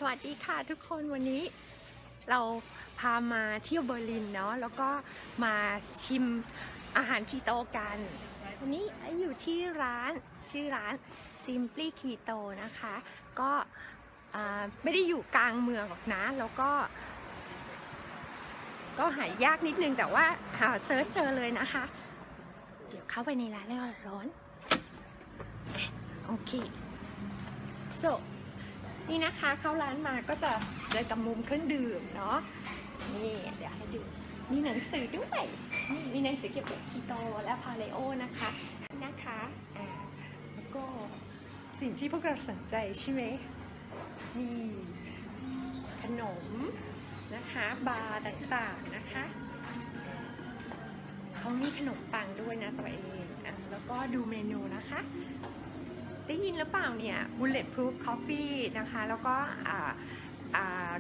วัสดีค่ะทุกคนวันนี้เราพามาเที่ยวเบอร์ลินเนาะแล้วก็มาชิมอาหารคีโตกันวันนี้อยู่ที่ร้านชื่อร้าน Simplyketo นะคะก็ไม่ได้อยู่กลางเมืองหรอกนะแล้วก็หายากนิดนึงแต่ว่าหาเซิร์ชเจอเลยนะคะเดี๋ยวเข้าไปในร้านแล้วร้อนโอเค soนี่นะคะเข้าร้านมาก็จะเจอกับมุมเครื่องดื่มเนาะนี่เดี๋ยวให้ดูมีหนังสือด้วยนี่มีหนังสือเกี่ยวกับคีโตและพาเลโอนะคะแล้วก็สิ่งที่พวกเราสนใจใช่ไหมนี่ขนมนะคะบาร์ต่างๆนะคะเขามีขนมปังด้วยนะตัวเองแล้วก็ดูเมนูนะคะได้ยินหรือเปล่าเนี่ย bulletproof coffee นะคะแล้วก็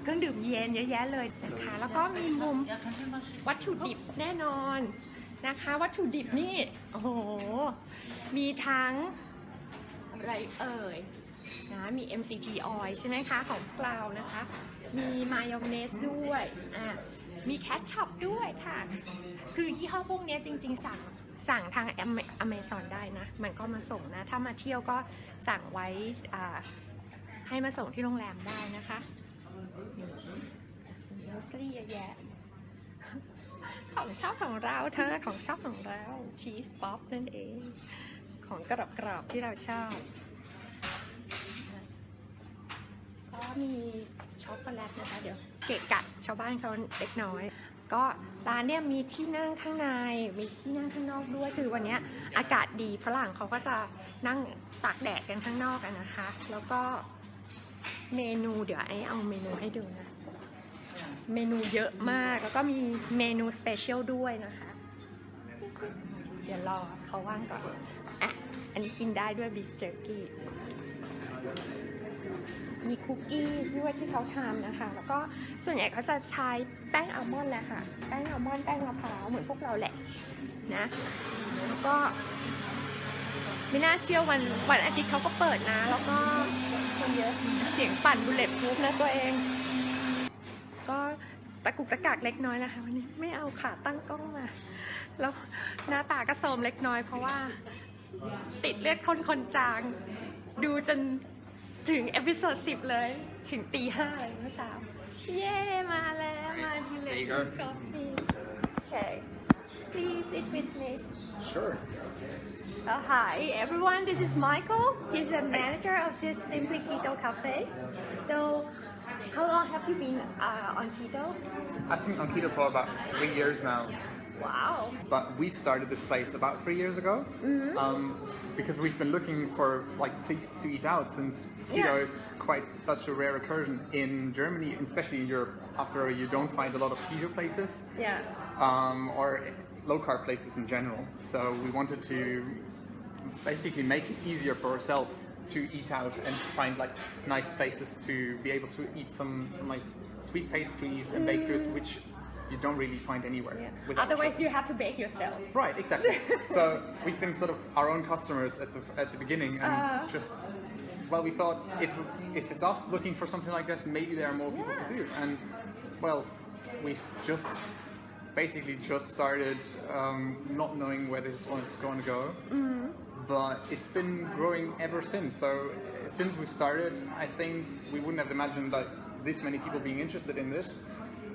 เครื่องดื่มเย็นเยอะแยะเลยนะคะแล้วก็มีมุมวัตถุดิบแน่นอนนะคะวัตถุดิบนี่โอ้โหมีทั้งอะไรเอ่ยนะมี MCT oil ใช่ไหมคะของเรานะคะมีมายองเนสด้วยมีแคทช็อปด้วยค่ะคือยี่ห้อพวกนี้จริงๆสั่งทางAmazon ได้นะมันก็มาส่งนะถ้ามาเที่ยวก็สั่งไว้ให้มาส่งที่โรงแรมได้นะคะมีโรสลี่เยอะแยะของชอบของเราเธอของชอบของเราชีสป๊อปนั่นเองของกรอบๆที่เราชอบก็มีช็อกโกแลตนะคะเดี๋ยวเกะกะชาวบ้านเขาเล็กน้อยก็ร้านเนี่ยมีที่นั่งข้างในมีที่นั่งข้างนอกด้วยคือวันนี้อากาศดีฝรั่งเขาก็จะนั่งตากแดดกันข้างนอกกันนะคะแล้วก็เมนูเดี๋ยวเอาเมนูให้ดูนะเมนูเยอะมากแล้วก็มีเมนูสเปเชียลด้วยนะคะเดี๋ยวรอเขาว่างก่อนอันนี้กินได้ด้วยบีฟเจอร์กี้มีคุกกี้ด้วยที่เขาทำนะคะแล้วก็ส่วนใหญ่เขาจะใช้แป้งอัลมอนด์แหละค่ะแป้งอัลมอนด์แป้งมะพร้าวเหมือนพวกเราแหละนะแล้วก็ไม่น่าเชื่อวันอาทิตย์เขาก็เปิดนะแล้วก็คนเยอะเสียงปั่นบุลเลตพูฟนะตัวเองก็ตะกุกตะกักเล็กน้อยนะคะวันนี้ไม่เอาขาตั้งกล้องมาแล้วหน้าตาก็โทรมเล็กน้อยเพราะว่าติดเลือดคนจางดูจนถึงเอพิโซด10เลยถึงตี 5เลยเมื่อเช้าเย้มาแล้วมาดูเลยกาแฟOkay please sit with me Sure Hi everyone this is Michael he's the manager of this Simplyketo cafe so how long have you been on keto I've been on keto for about 3 years now Wow but we've started this place about 3 years ago because we've been looking for like places to eat out since keto is quite such a rare recursion in Germany especially in Europe after you don't find a lot of keto places or low carb places in general so we wanted to basically make it easier for ourselves to eat out and find like nice places to be able to eat some nice sweet pastries and baked goods which you don't really find anywhere. Otherwise, you have to bake yourself. Right, exactly. So we've been sort of our own customers at the beginning, and just we thought if it's us looking for something like this, maybe there are more people to do. And well, we've basically just started, not knowing where this one is going to go. But it's been growing ever since. So since we started, I think we wouldn't have imagined that this many people being interested in this.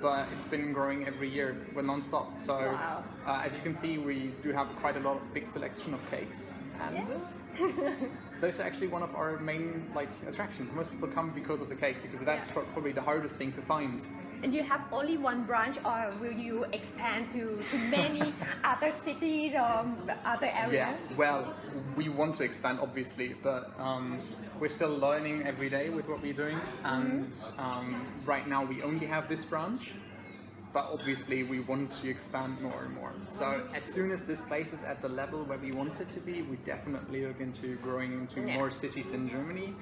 But it's been growing every year. We're non-stop. So as you can see, we do have quite a lot of big selection of cakes, and those are actually one of our main attractions. Most people come because of the cake because that's probably the hardest thing to find. And you have only one branch, or will you expand to many other cities or other areas? Yeah, well, we want to expand obviously, but we're still learning every day with what we're doing. And right now we only have this branch, but obviously we want to expand more and more. So as soon as this place is at the level where we want it to be, we definitely look into growing into more cities in Germany.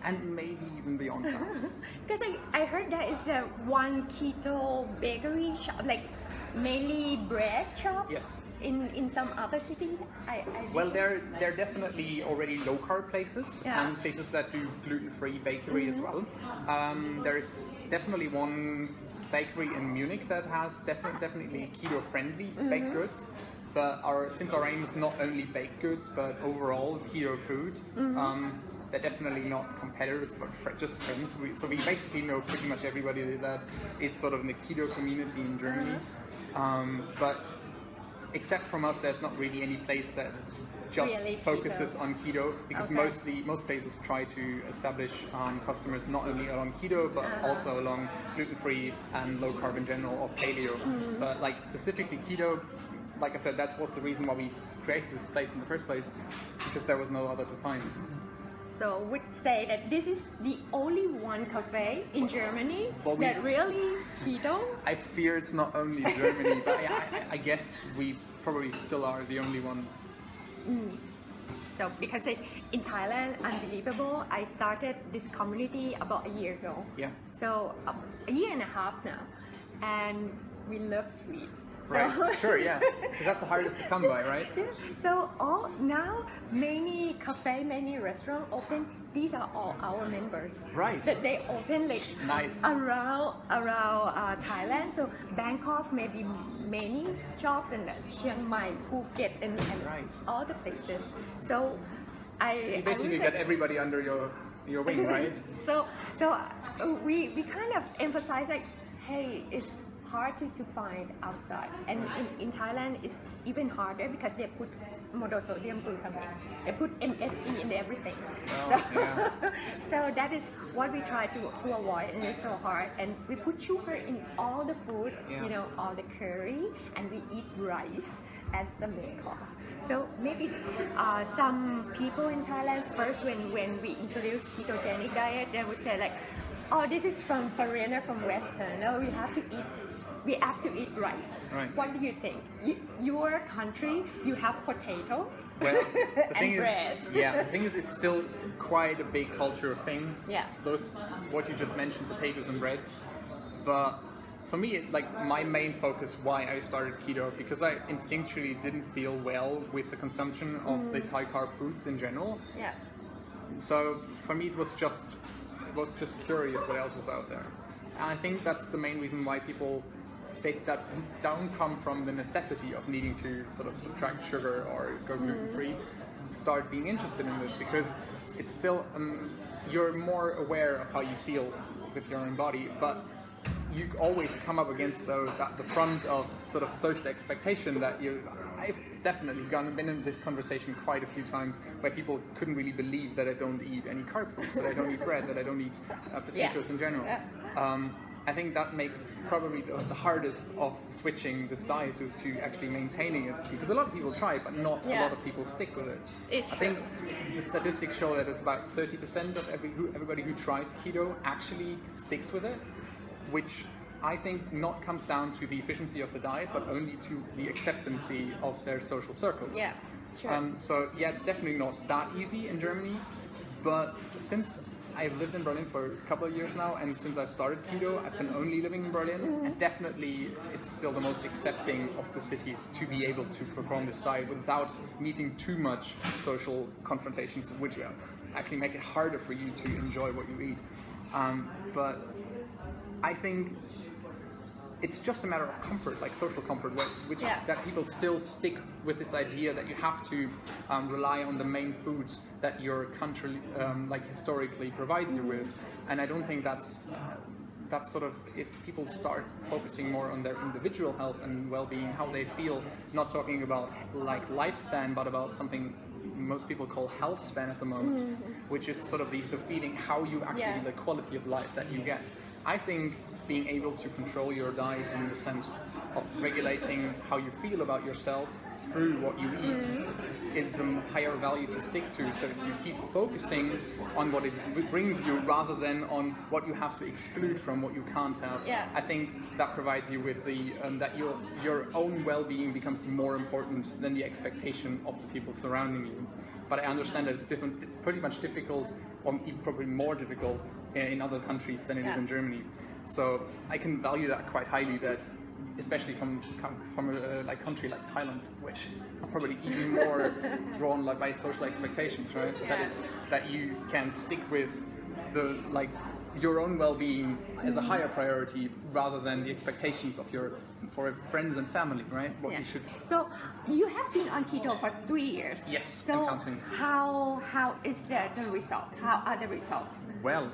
and maybe even beyond that. Because I heard there is a one keto bakery shop, like mainly bread shop. Yes. In some other city. Well, there are definitely already low carb places Yeah. and places that do gluten-free bakery as well. There is definitely one bakery in Munich that has definitely keto-friendly baked goods. But since our aim is not only baked goods but overall keto food, they're definitely not competitors but just friends. So we basically know pretty much everybody that is sort of in the keto community in Germany. But except from us, there's not really any place that just really focuses keto. on keto, because Okay. most places try to establish customers not only along keto but also along gluten-free and low carb in general, or paleo. But like specifically keto, like I said, that was the reason why we created this place in the first place, because there was no other to find. So would say that this is the only one cafe in Germany Well, that really keto. I fear it's not only Germany, but I guess we probably still are the only one. So because in Thailand, unbelievable, I started this community about a year ago. Yeah. So a year and a half now, and we love sweets. Right. Sure. Yeah. Because that's the hardest to come by, right? So now many cafe, many restaurant open. These are all our members. Right. That they open like Nice. around Thailand. So Bangkok, maybe many shops, and Chiang Mai, Phuket, and Right. all the places. So So you basically got everybody under your wing, right? So we kind of emphasize like, hey, it's hard to find outside, and in Thailand it's even harder because they put monosodium glutamate, they put MSG in everything. Oh, So, yeah. so that is what we try to avoid, and it's so hard. And we put sugar in all the food, Yeah. all the curry, and we eat rice as the main course. So maybe some people in Thailand first, when we introduce ketogenic diet, they would say like, oh, this is from foreigner, from Western. No, we have to eat rice. Right. What do you think? Your country, you have potato. Well, the And thing bread. is, the thing is, it's still quite a big culture thing. Yeah. Those, what you just mentioned, potatoes and breads. But for me, like my main focus, why I started keto, because I instinctually didn't feel well with the consumption of these high carb foods in general. Yeah. So for me, it was just curious what else was out there, and I think that's the main reason why people that don't come from the necessity of needing to sort of subtract sugar or go gluten-free start being interested in this, because it's still you're more aware of how you feel with your own body, but you always come up against the front of sort of social expectation that I've definitely been in this conversation quite a few times where people couldn't really believe that I don't eat any carb foods, that I don't eat bread, that I don't eat potatoes in general. I think that makes probably the hardest of switching this diet to actually maintaining it, because a lot of people try, but not a lot of people stick with it. It's I think the statistics show that it's about 30% of everybody who tries keto actually sticks with it, which I think not comes down to the efficiency of the diet, but only to the acceptancy of their social circles. Yeah, sure. So yeah, it's definitely not that easy in Germany, but since I've lived in Berlin for a couple of years now, and since I've started keto, I've been only living in Berlin, and definitely it's still the most accepting of the cities to be able to perform this diet without meeting too much social confrontations, which actually make it harder for you to enjoy what you eat. But I think it's just a matter of comfort, like social comfort, that people still stick with this idea that you have to rely on the main foods that your country, like historically, provides you with. And I don't think that's sort of, if people start focusing more on their individual health and well-being, how they feel, not talking about like lifespan, but about something most people call health span at the moment, which is sort of the feeling how you actually, the quality of life that you get. I think being able to control your diet in the sense of regulating how you feel about yourself through what you eat is a higher value to stick to. So if you keep focusing on what it brings you rather than on what you have to exclude from what you can't have, I think that provides you with the that your own well-being becomes more important than the expectation of the people surrounding you. But I understand that it's pretty much difficult, or even probably more difficult in other countries than it is in Germany. So I can value that quite highly, that especially from a like country like Thailand, which is probably even more drawn like by social expectations, right? That you can stick with the like your own well-being as a higher priority rather than the expectations of your friends and family, right? What you should. So you have been on keto for 3 years. Yes, so I'm counting. How is the result? How are the results? Well,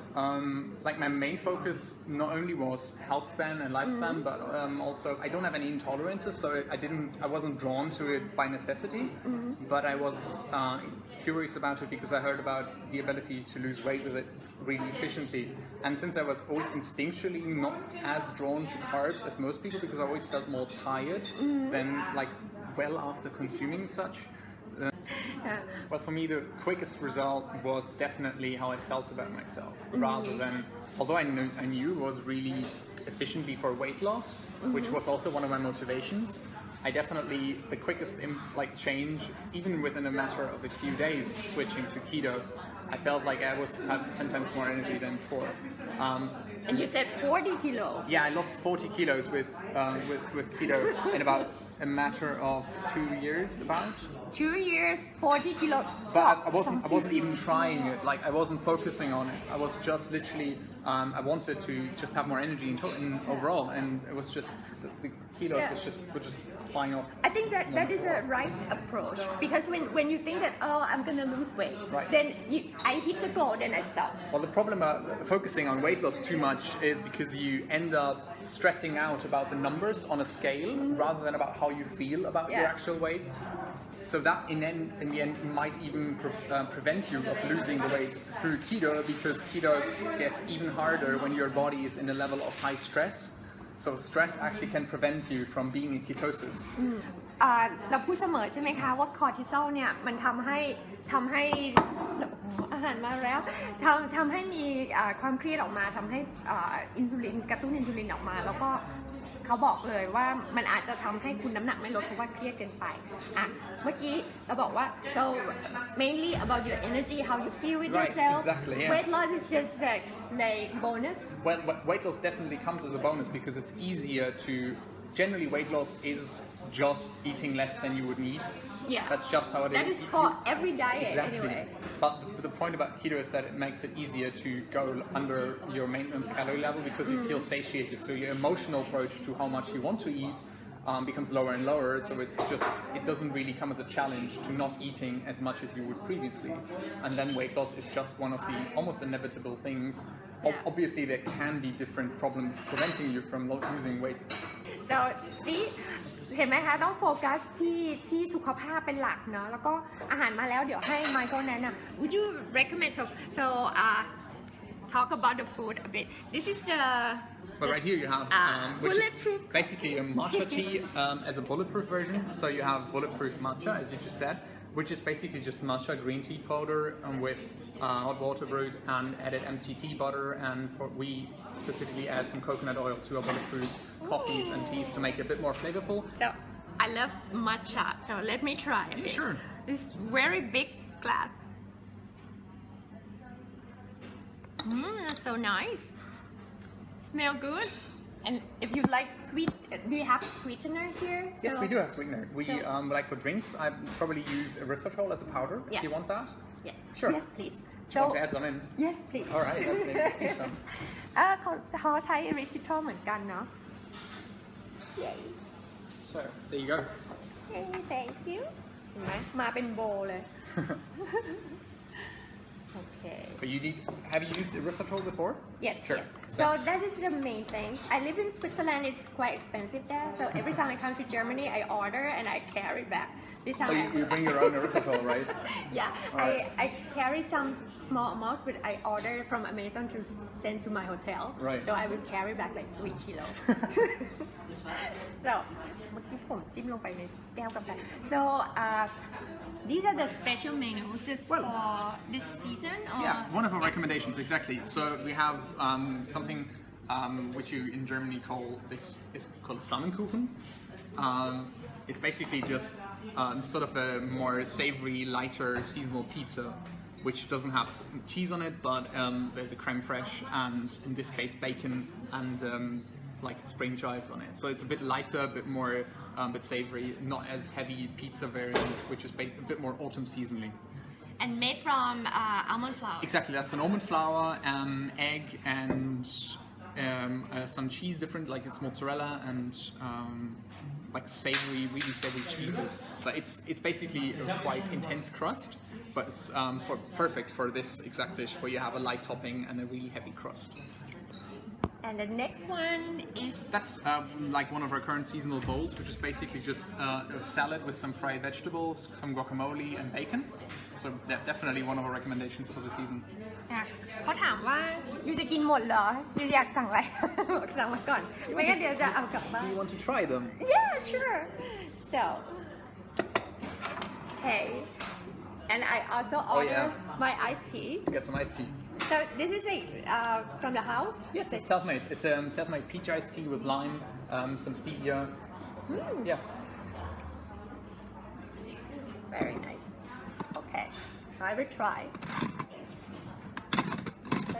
like my main focus not only was health span and lifespan, but also I don't have any intolerances, so I wasn't drawn to it by necessity, but I was curious about it because I heard about the ability to lose weight with it really efficiently. And since I was always instinctually not as drawn to carbs as most people, because I always felt more tired than like well after consuming such. Well, for me, the quickest result was definitely how I felt about myself, rather than, although I knew it was really efficiently for weight loss, which was also one of my motivations. I definitely, the quickest like change, even within a matter of a few days, switching to keto, I felt like I had 10 times more energy than before. And you said 40 kilo. Yeah, I lost 40 kilos with keto in about a matter of 2 years, about. 2 years, 40 kilo. But I wasn't even trying it. Like I wasn't focusing on it. I was just literally. I wanted to just have more energy in overall, and it was just the kilos were just flying off. I think that is a right approach, because when you think that I'm gonna lose weight, then I hit the goal, then I stop. Well, the problem about focusing on weight loss too much is because you end up stressing out about the numbers on a scale rather than about how you feel about your actual weight. So that in the end might even prevent you of losing the weight through keto, because keto gets even harder when your body is in a level of high stress. So stress actually can prevent you from being in ketosis. เราพูดเสมอใช่ไหมคะว่าคอร์ติซอลเนี่ยมันทำให้อาหารมาแล้วทำให้มีความเครียดออกมาทำให้อินซูลินกระตุ้นอินซูลินออกมาแล้วก็เขาบอกเลยว่ามันอาจจะทำให้คุณน้ำหนักไม่ลดเพราะว่าเครียดเกินไปเมื่อกี้เราบอกว่า so mainly about your energy, how you feel with yourself. Exactly, yeah. Weight loss is just like bonus. Well, weight loss definitely comes as a bonus because it's easier to. Generally, weight loss is just eating less than you would need. Yeah. That's just how it is. That is for every diet exactly. Anyway. But the point about keto is that it makes it easier to go under your maintenance calorie level because you feel satiated. So your emotional approach to how much you want to eat becomes lower and lower. So it doesn't really come as a challenge to not eating as much as you would previously. And then weight loss is just one of the almost inevitable things. Yeah. Obviously, there can be different problems preventing you from losing weight. So see, เห็นไหมคะต้องโฟกัสที่สุขภาพเป็นหลักเนาะแล้วก็อาหารมาแล้วเดี๋ยวให้ Michael แนะนำ Would you recommend so talk about the food a bit. This is the But right here you have bulletproof basically a matcha tea as a bulletproof version. So you have bulletproof matcha, as you just said, which is basically just matcha green tea powder with hot water brewed and added MCT butter, and we specifically add some coconut oil to our bulletproof coffees and teas to make it a bit more flavorful. So I love matcha, so let me try it. Sure. This very big glass. That's so nice. Smell good. And if you like sweet, do you have sweetener here? Yes, we do have sweetener. We like for drinks, I probably use erythritol as a powder. Yeah. Do you want that? Yes. Sure. Yes, please. Do you want to add some in? Yes, please. All right, let's make some. เขาใช้ erythritol เหมือนกันเนาะ Yay. So there you go. Hey, thank you. เห็นไหมมาเป็นโบเลย Okay. But have you used erythritol before? Yes, sure. yes. So that is the main thing. I live in Switzerland. It's quite expensive there. So every time I come to Germany, I order and I carry back. This time Oh, you bring your own erythritol, right? yeah, Alright. I carry some small amounts, but I order from Amazon to send to my hotel. Right. So I will carry back like 3 kilos. So เมื่อกี้ผมจิ้มลงไปในแก้วกาแฟ So these are the special menus just Well, for this season. Or? Yeah, one of our recommendations, exactly. So we have something which you in Germany call, this is called Flammkuchen. It's basically just sort of a more savory, lighter seasonal pizza, which doesn't have cheese on it, but there's a creme fraiche and in this case bacon and like spring chives on it. So it's a bit lighter, a bit more, bit savory, not as heavy pizza variant, which is a bit more autumn seasonally. And made from almond flour. Exactly, that's an almond flour, egg, and some cheese different, like it's mozzarella and like savory, really savory cheeses. But it's basically a quite intense crust, but it's perfect for this exact dish where you have a light topping and a really heavy crust. And the next one is That's like one of our current seasonal bowls, which is basically just a salad with some fried vegetables, some guacamole and bacon. So definitely one of our recommendations for the season. เขาถามว่ายูจะกินหมดเหรอยูอยากสั่งอะไร บอกสั่งมาก่อน ไม่งั้นเดี๋ยวจะเอากลับบ้าน Do you want to try them? Yeah, sure. So, hey, and I also order my iced tea. Get some iced tea. So this is from the house. Yes, it's self-made. It's self-made peach iced tea with lime, some stevia. Yeah. Very nice. Okay, I will try.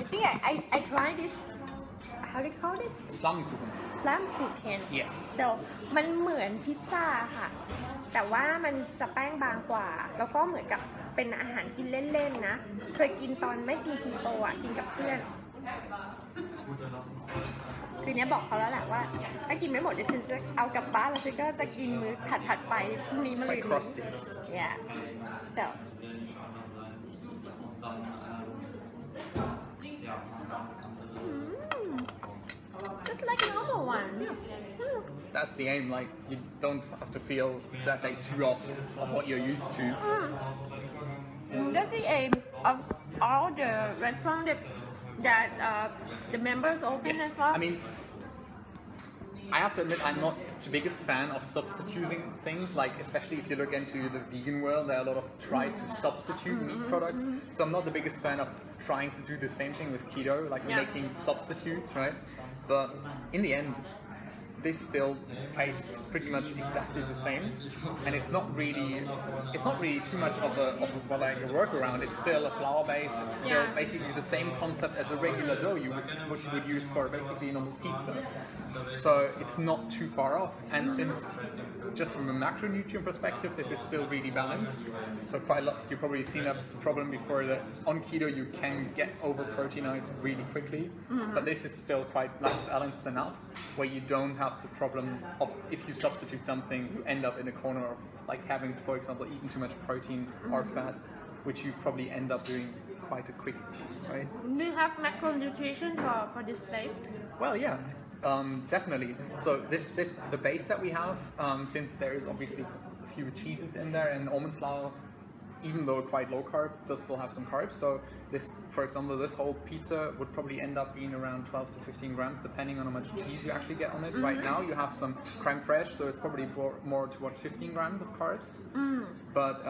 I think I try this. How do you call this? It's Flammkuchen. Flammkuchen. Yes. So มันเหมือนพิซซ่าค่ะ แต่ว่ามันจะแป้งบางกว่า แล้วก็เหมือนกับเป็นอาหารกินเล่นๆนะ เคยกินตอนไม่กินคีโตอ่ะ กินกับเพื่อน คือเนี้ยบอกเขาแล้วแหละว่า ถ้ากินไม่หมดเดี๋ยวฉันจะเอากลับบ้านแล้วฉันก็จะกินมื้อถัดๆไปพรุ่งนี้มะรืน Quite crusty. Yeah. So. Just like a normal one. That's the aim. Like you don't have to feel exactly too off of what you're used to. That's the aim of all the restaurants that the members open Yes. as well. I mean, I have to admit I'm not the biggest fan of substituting things. Like especially if you look into the vegan world, there are a lot of tries to substitute meat products. So I'm not the biggest fan of trying to do the same thing with keto, like making substitutes, right? But in the end, this still tastes pretty much exactly the same, and it's not really too much of like a workaround. It's still a flour base. It's still basically the same concept as a regular dough which you would use for basically normal pizza. So it's not too far off. And since just from a macronutrient perspective, this is still really balanced. So quite a lot. You've probably seen a problem before that on keto you can get over proteinized really quickly, but this is still quite like balanced enough where you don't have the problem of if you substitute something, you end up in a corner of like having, for example, eaten too much protein or fat, which you probably end up doing quite a quick, right? Do you have macronutrition for this plate? Well, yeah. Definitely. So the base that we have, since there is obviously a few cheeses in there and almond flour, even though quite low carb, does still have some carbs. So this, for example, this whole pizza would probably end up being around 12 to 15 grams, depending on how much cheese you actually get on it. Right now you have some creme fraiche, so it's probably more towards 15 grams of carbs. But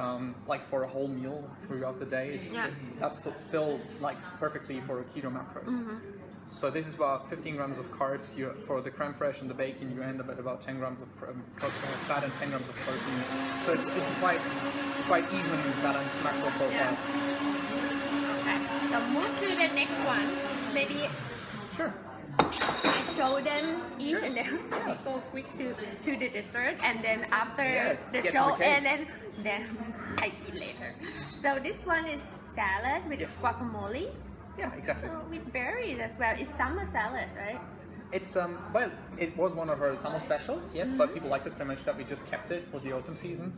like for a whole meal throughout the day, that's still like perfectly for a keto macros. So this is about 15 grams of carbs. For the creme fraiche and the bacon, you end up at about 10 grams of fat and 10 grams of protein. So it's quite even balanced macro profile. Okay. So move to the next one. Maybe Sure. I show them each Sure. and then we go quick to the dessert and then after the get to show the cakes. and then I eat later. So this one is salad with guacamole. Yeah, exactly. With berries as well. It's summer salad, right? It's well, it was one of our summer specials, yes, but people liked it so much that we just kept it for the autumn season.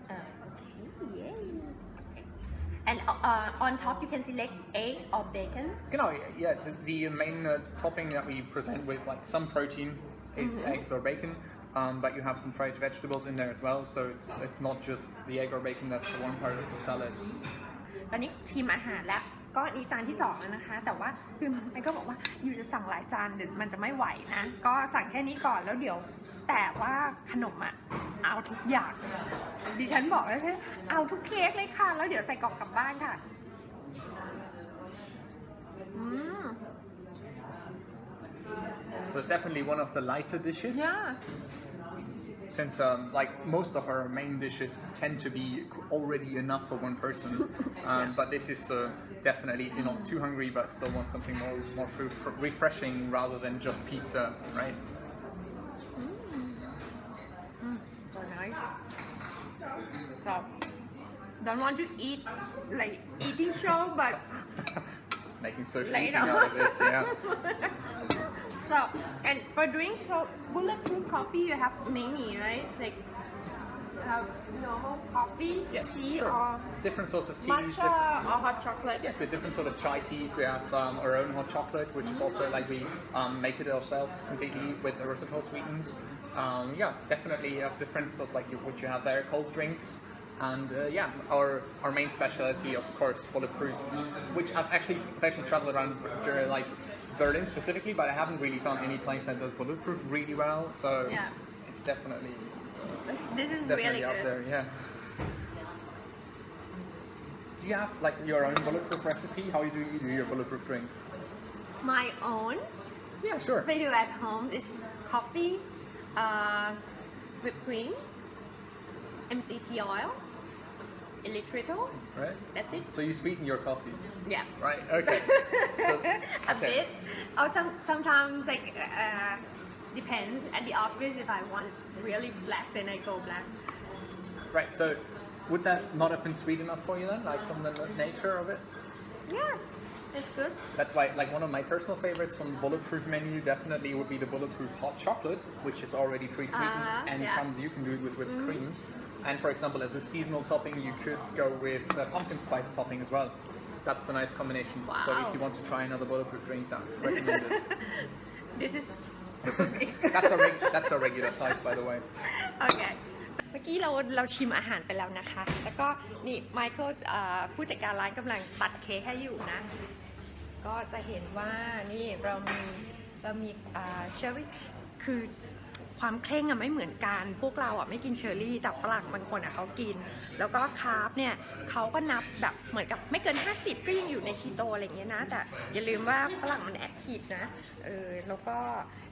Okay, yay. And on top you can select egg or bacon. Yeah, it's the main topping that we present with like some protein is eggs or bacon. but you have some fried vegetables in there as well. So it's not just the egg or bacon that's the one part of the salad. ตอนนี้ชิมอาหารแล้วก็นี่จานที่2แล้วนะคะ แต่ว่าคือมันก็บอกว่าอยู่จะสั่งหลายจานเดี๋ยวมันจะไม่ไหวนะก็สั่งแค่นี้ก่อนแล้วเดี๋ยวแต่ว่าขนมเอาทุกอย่างดิฉันบอกแล้วใช่เอาทุกเค้กเลยค่ะแล้วเดี๋ยวใส่กล่องกลับบ้านค่ะSo it's definitely one of the lighter dishes. Yeah. Since like most of our main dishes tend to be already enough for one person, but this is definitely if you're not too hungry but still want something more refreshing rather than just pizza, right? So nice. So don't want to eat like eating show, but Making social later. eating out of this, yeah. So and for drink, so bulletproof coffee you have many, right? Like you have normal coffee, Yes, tea, sure. or Different sorts of teas. matcha or hot chocolate. Yes, with different sort of chai teas. We have our own hot chocolate, which is also like we make it ourselves completely with erythritol sweetened. Yeah, definitely have different sort of like what you have there, cold drinks. And yeah, our main specialty, of course, bulletproof, which I've actually traveled around like Berlin specifically, but I haven't really found any place that does bulletproof really well. So Yeah. it's definitely This is definitely really up good. there. Yeah. Do you have like your own bulletproof recipe? How do you do your bulletproof drinks? My own Yeah, sure. I do at home is coffee, whipped cream, MCT oil, erythritol. Right. That's it. So you sweeten your coffee, Yeah. right? Okay. So, A bit. Or sometimes like depends at the office if I want really black then I go black. Right. So would that not have been sweet enough for you then, like from the nature of it? Yeah, it's good. That's why, like, one of my personal favorites from the bulletproof menu definitely would be the bulletproof hot chocolate, which is already pre-sweetened and yeah. you can do it with whipped cream. And for example, as a seasonal topping, you could go with pumpkin spice topping as well. That's a nice combination. So if Wow. you want to try another bulletproof drink, that's recommended. This is super big. That's a regular size, by the way. โอเค เมื่อกี้เราชิมอาหารไปแล้วนะคะ แล้วก็นี่ไมเคิลผู้จัดการร้านกำลังตัดเค้กให้อยู่นะ ก็จะเห็นว่านี่เรามีเชอร์รี่คือความเคร่งไม่เหมือนกันพวกเราไม่กินเชอร์รี่แต่ฝรั่งบางคนเขากิน แล้วก็คาร์บเนี่ยเขาก็นับแบบเหมือนกับไม่เกิน50ก็ยังอยู่ในคีโตอะไรอย่างเงี้ยนะแต่อย่าลืมว่าฝรั่งมันแอคทีฟนะแล้วก็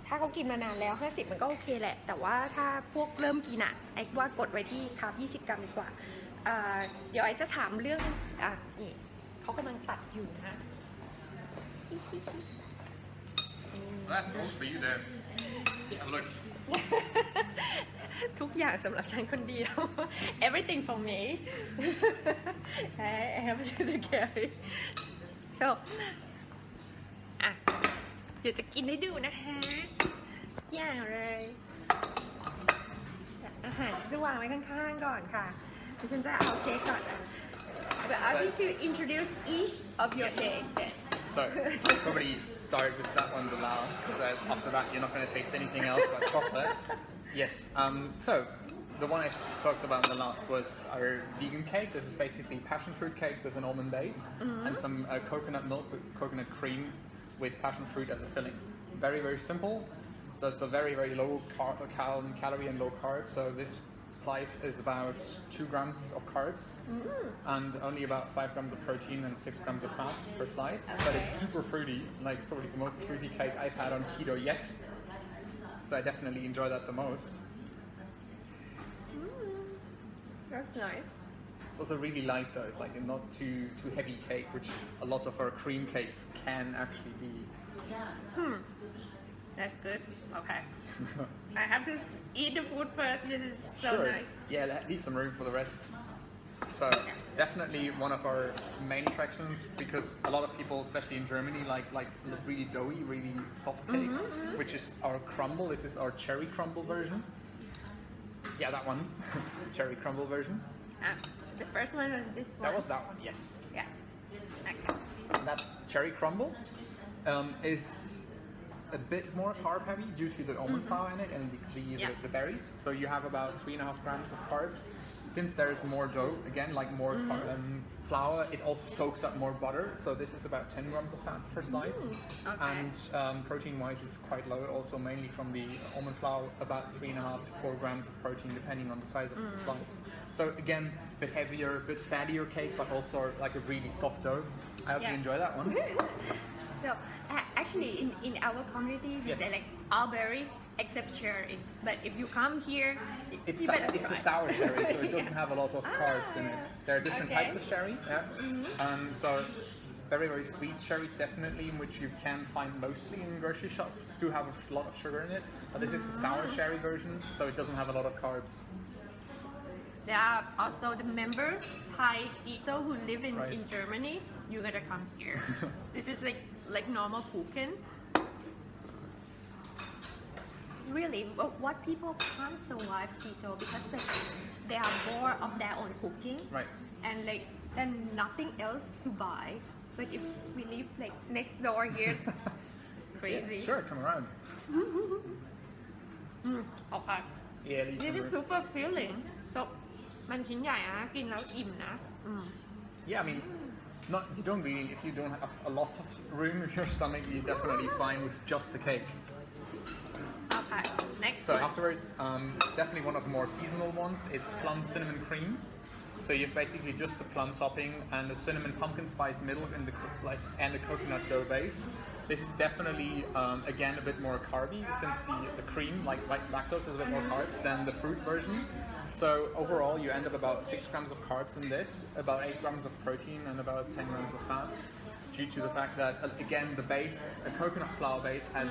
ถ้าเขากินมานานแล้ว50มันก็โอเคแหละแต่ว่าถ้าพวกเริ่มกินไอ้ว่ากดไว้ที่คาร์บ20 กรัมดีกว่าเดี๋ยวไอ้จะถามเรื่องนี่เขากำลังตัดอยู่นะ So that's all for you there. Have a look. ทุกอย่างสำหรับฉันคนเดียว everything for me I have to carry so เดี๋ยวจะกินให้ดูนะคะอย่างเลยอาหารฉันจะวางไว้ข้างๆก่อนค่ะดิฉันจะเอาเค้กก่อน but I need to introduce each of your cake So probably start with that one the last, because after that you're not going to taste anything else but chocolate. Yes. So the one I talked about in the last was our vegan cake. This is basically passion fruit cake with an almond base and some coconut milk with coconut cream with passion fruit as a filling. Very, very simple. So it's a very, very low calorie and low carb. So this slice is about 2 grams of carbs and only about 5 grams of protein and 6 grams of fat per slice. Okay. But it's super fruity. Like it's probably the most fruity cake I've had on keto yet. So I definitely enjoy that the most. That's nice. It's also really light though. It's like not too heavy cake, which a lot of our cream cakes can actually be. That's good. Okay. I have to eat the food first. This is so Sure. nice. Yeah, leave some room for the rest. So definitely one of our main attractions because a lot of people, especially in Germany, like really doughy, really soft cakes, which is our crumble. This is our cherry crumble version. Yeah, that one. Cherry crumble version. The first one was this one. That was that one, yes. Yeah. Nice. And that's cherry crumble. Is a bit more carb heavy due to the almond flour in it and the berries. So you have about 3.5 grams of carbs. Since there's more dough, again, like more flour, it also soaks up more butter. So this is about 10 grams of fat per slice. Okay. And protein-wise, it's quite low. Also, mainly from the almond flour, about 3.5 to 4 grams of protein, depending on the size of the slice. So again, a bit heavier, a bit fattier cake, but also like a really soft dough. I hope you enjoy that one. So actually in our community we say like all berries except cherry, but if you come here It's you better a try. sour cherry, so it doesn't have a lot of carbs in it. There are different types of cherry, so very, very sweet cherries definitely, which you can find mostly in grocery shops, do have a lot of sugar in it, but this is a sour cherry version, so it doesn't have a lot of carbs. There are also the members Thai keto who live in Germany. You gotta come here. This is like normal puken. Really, what people can't survive keto because they are bored of their own cooking, Right. and then nothing else to buy. But if we live next door here, it's crazy. Yeah, sure, come around. Okay. Yeah, leave This some is room. super filling. So มันชิ้นใหญ่นะกินแล้วอิ่มนะ Yeah, I mean, you don't really, if you don't have a lot of room in your stomach, you're definitely fine with just a cake. Okay. Next So one. afterwards, definitely one of the more seasonal ones is plum cinnamon cream. So you've basically just the plum topping and the cinnamon pumpkin spice middle and the coconut dough base. This is definitely again a bit more carby since the cream, like lactose, is a bit more carbs than the fruit version. So overall, you end up about 6 grams of carbs in this, about 8 grams of protein, and about 10 grams of fat. Due to the fact that again the base, the coconut flour base, has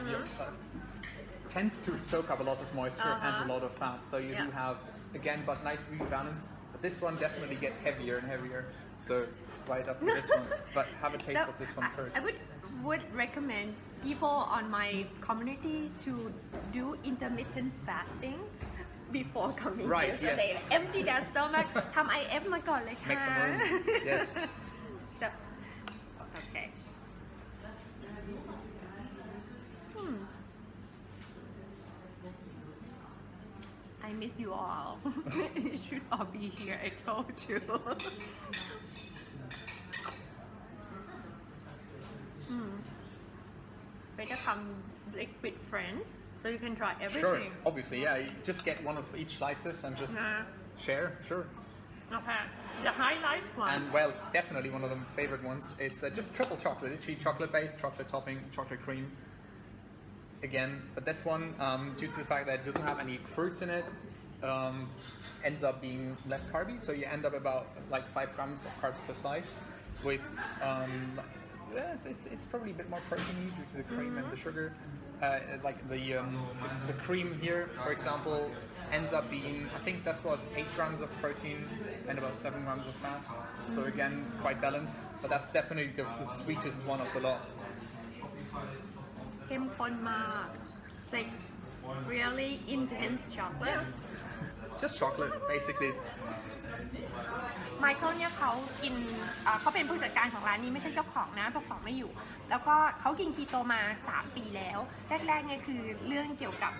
tends to soak up a lot of moisture and a lot of fat. So you do have again, but nice rebalanced. But this one definitely gets heavier and heavier. So right up to this one. But have a taste of this one first. I would recommend people on my community to do intermittent fasting before coming Right, here. So they yes. empty their stomach. ทำ IF มาก่อนเลยค่ะ Make some room. Yes. So, okay. I miss you all. You should all be here. I told you. Better come with friends so you can try Sure, everything. obviously, yeah. You just get one of each slices and just share, sure. Okay. The highlight one. And well, definitely one of the favorite ones. It's just triple chocolate, literally chocolate base, chocolate topping, chocolate cream. Again, but this one, due to the fact that it doesn't have any fruits in it, ends up being less carby. So you end up about like 5 grams of carbs per slice with, it's probably a bit more proteiny due to the cream and the sugar. Like the cream here, for example, ends up being, I think that was 8 grams of protein and about 7 grams of fat. So again, quite balanced, but that's definitely the sweetest one of the lot. เข้มข้นมาก It's like really intense chocolate. It's just chocolate, basically. ไมเคิลเนี่ยเขากินเขาเป็นผู้จัดการของร้านนี้ไม่ใช่เจ้าของนะเจ้าของไม่อยู่ แล้วก็เขากินคีโตมา 3 ปีแล้วแรกๆเนี่ยคือเรื่องเกี่ยวกับ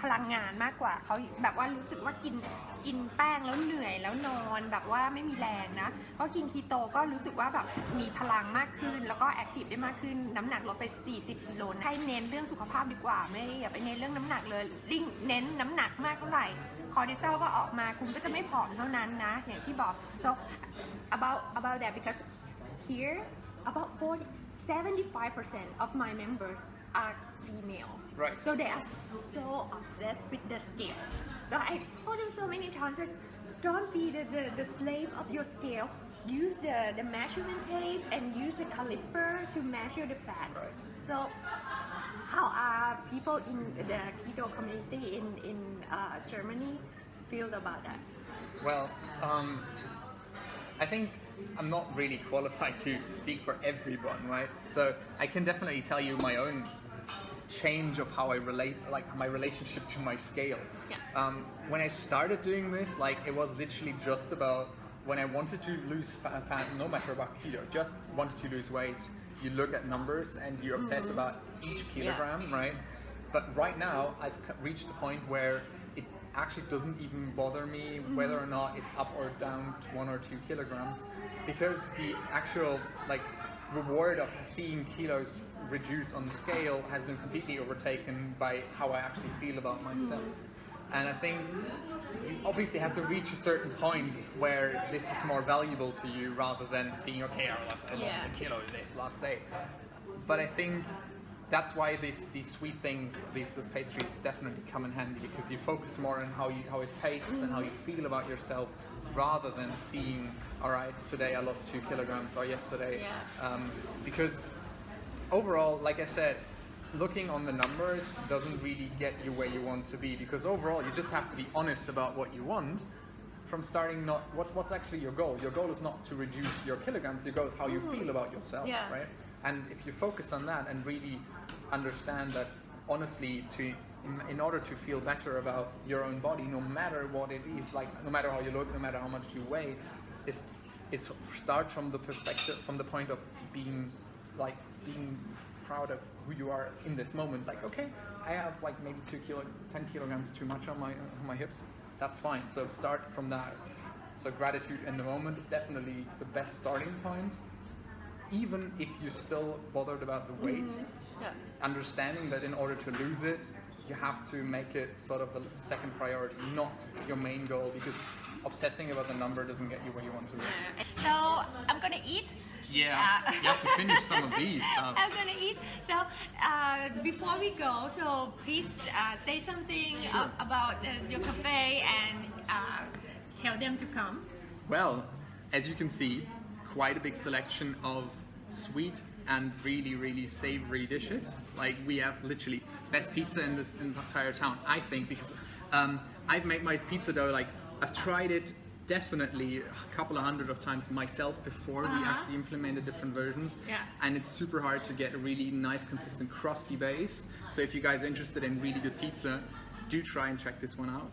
พลังงานมากกว่าเขาแบบว่ารู้สึกว่ากินแป้งแล้วเหนื่อยแล้วนอนแบบว่าไม่มีแรงนะก็กินคีโตก็รู้สึกว่าแบบมีพลังมากขึ้นแล้วก็แอคทีฟได้มากขึ้นน้ำหนักลดไป40 กิโลนะให้เน้นเรื่องสุขภาพดีกว่าไม่อย่าไปเน้นเรื่องน้ำหนักเลยยิ่งเน้นน้ำหนักมากเท่าไหร่คอร์ติซอลก็ออกมาคุณก็จะไม่ผอมเท่านั้นนะอย่างที่บอก so about that because here about 75% of my members are female. Right. So they are so obsessed with the scale. So I told them so many times that don't be the slave of your scale. Use the measurement tape and use the caliper to measure the fat. Right. So how are people in the keto community in Germany feel about that? Well, I think I'm not really qualified to speak for everyone, right? So I can definitely tell you my own change of how I relate, like my relationship to my scale. Yeah. When I started doing this, like it was literally just about when I wanted to lose fat, no matter about keto, just wanted to lose weight. you look at numbers and you obsess about each kilogram, right? But right now, I've reached the point where it actually doesn't even bother me whether or not it's up or down to 1 or 2 kilograms, because the actual like reward of seeing kilos reduce on the scale has been completely overtaken by how I actually feel about myself. And I think you obviously have to reach a certain point where this is more valuable to you rather than seeing, okay, I lost a kilo this last day. But I think that's why these sweet things, these pastries definitely come in handy, because you focus more on how it tastes and how you feel about yourself rather than seeing, all right, today I lost 2 kilograms or yesterday. Because overall, like I said, looking on the numbers doesn't really get you where you want to be, because overall you just have to be honest about what you want from starting. Not what's actually your goal. Your goal is not to reduce your kilograms. Your goal is how you feel about yourself, right? And if you focus on that and really understand that honestly, in order to feel better about your own body, no matter what it is, like no matter how you look, no matter how much you weigh, is start from the perspective, from the point of being proud of who you are in this moment. Like, okay, I have like maybe 10 kilograms too much on my hips. That's fine. So start from that. So gratitude in the moment is definitely the best starting point. Even if you're still bothered about the weight, understanding that in order to lose it, you have to make it sort of a second priority, not your main goal, because obsessing about the number doesn't get you where you want to be. So I'm gonna eat. Yeah, you have to finish some of these. I'm gonna eat. So before we go, so please say something about your cafe and tell them to come. Well, as you can see, quite a big selection of sweet and really savory dishes. Like, we have literally best pizza in this entire town, I think, because I've made my pizza dough, like I've tried it definitely a couple of hundred of times myself before we actually implemented different versions. And it's super hard to get a really nice, consistent, crusty base. So if you guys are interested in really good pizza, do try and check this one out.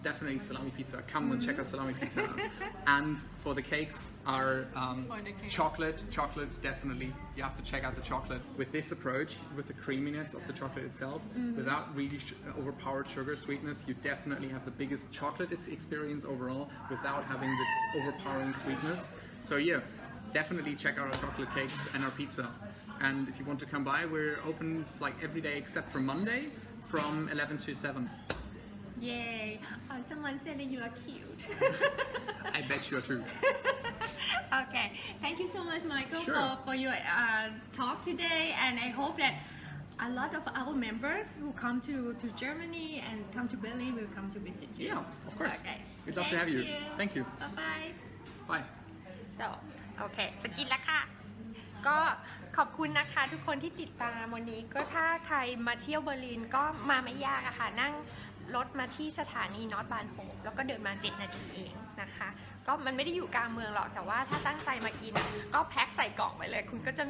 Definitely salami pizza. Come and check our salami pizza out. And for the cakes, our chocolate, definitely. You have to check out the chocolate. With this approach, with the creaminess of the chocolate itself, without really overpowered sugar sweetness, you definitely have the biggest chocolate experience overall without having this overpowering sweetness. So yeah, definitely check out our chocolate cakes and our pizza. And if you want to come by, we're open like every day except for Monday from 11 to 7. Yay! Someone said that you are cute. I bet you are too. Okay, thank you so much, Michael, Sure. for your talk today, and I hope that a lot of our members who come to Germany and come to Berlin will come to visit you. Yeah, of course. Okay. We'd love to have you. Thank you. Bye bye. Bye. So โอเค จะกินแล้วค่ะ ก็ขอบคุณนะคะทุกคนที่ติดตามวันนี้ ก็ถ้าใครมาเที่ยวเบอร์ลินก็มาไม่ยากอะค่ะ นั่งรถมาที่สถานีนอร์ทบานโฮฟแล้วก็เดินมา7 นาทีเองนะคะ ก็มันไม่ได้อยู่กลางเมืองหรอก แต่ว่าถ้าตั้งใจมากินก็แพ็คใส่กล่องไปเลย คุณก็จะ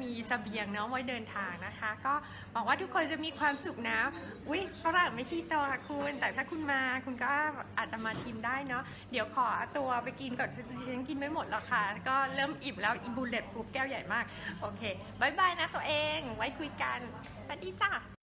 มีเสบียงเนาะไว้เดินทางนะคะ ก็หวังว่าทุกคนจะมีความสุขนะอุ๊ยฝรั่งไม่คีโตค่ะคุณ แต่ถ้าคุณมาคุณก็อาจจะมาชิมได้เนาะ เดี๋ยวขอตัวไปกินก่อนฉันกินไม่หมดหรอกค่ะ ก็เริ่มอิ่มแล้วอีบูลเลตพูฟแก้วใหญ่มาก โอเคบายบายนะตัวเอง ไว้คุยกันสวัสดีจ้า